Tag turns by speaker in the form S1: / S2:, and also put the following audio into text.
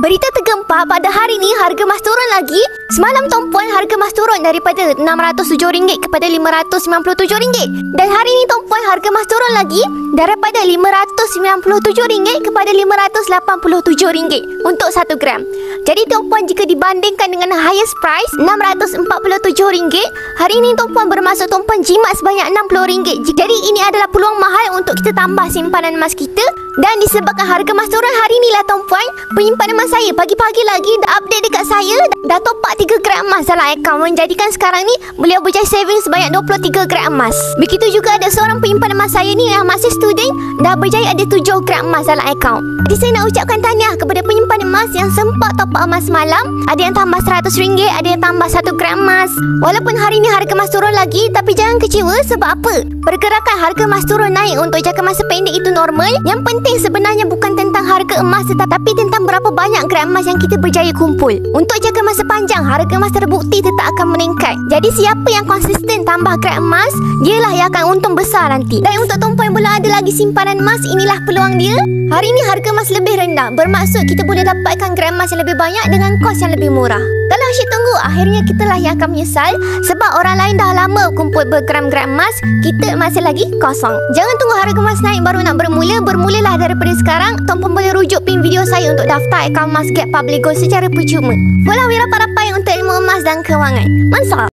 S1: Berita tergempar pada hari ni harga emas turun lagi. Semalam tuan-puan harga emas turun daripada RM607 kepada RM597. Dan hari ni tuan-puan harga emas turun lagi daripada RM597 kepada RM587 untuk 1 gram. Jadi tuan-puan, jika dibandingkan dengan highest price RM647, hari ni tuan-puan bermaksud tuan-puan jimat sebanyak RM60. Jadi ini adalah peluang mahal untuk kita tambah simpanan emas kita. Dan disebabkan harga emas turun hari ni lah tuan-puan, penyimpanan emas saya pagi-pagi lagi dah update dekat saya, dah top up 3 gram emas dalam akaun, menjadikan sekarang ni beliau berjaya saving sebanyak 23 gram emas. Begitu juga ada seorang penyimpan emas saya ni yang masih student, dah berjaya ada 7 gram emas dalam akaun. Jadi saya nak ucapkan tahniah kepada penyimpan emas yang sempat top up emas malam. Ada yang tambah RM100, ada yang tambah 1 gram emas. Walaupun hari ni harga emas turun lagi, tapi jangan kecewa. Sebab apa? Pergerakan harga emas turun naik untuk jangka masa pendek itu normal. Yang penting sebenarnya bukan tentang harga emas, tetapi tentang berapa banyak gram emas yang kita berjaya kumpul. Untuk jangka masa panjang, harga emas terbukti tetap akan meningkat. Jadi siapa yang konsisten tambah gram emas, dialah yang akan untung besar nanti. Dan untuk tuan-puan yang belum ada lagi simpanan emas, inilah peluang dia. Hari ni harga emas lebih rendah, bermaksud kita boleh dapatkan gram emas yang lebih banyak dengan kos yang lebih murah. Kalau asyik tunggu, akhirnya kita lah yang akan menyesal. Sebab orang lain dah lama kumpul bergram-gram emas, kita masih lagi kosong. Jangan tunggu harga emas naik baru nak bermula. Bermulalah daripada sekarang. Tuan-puan boleh rujuk pin video saya untuk daftar akaun Emas Gap Public Gold secara percuma. Follow Wira Parapai untuk ilmu emas dan kewangan. Mansal.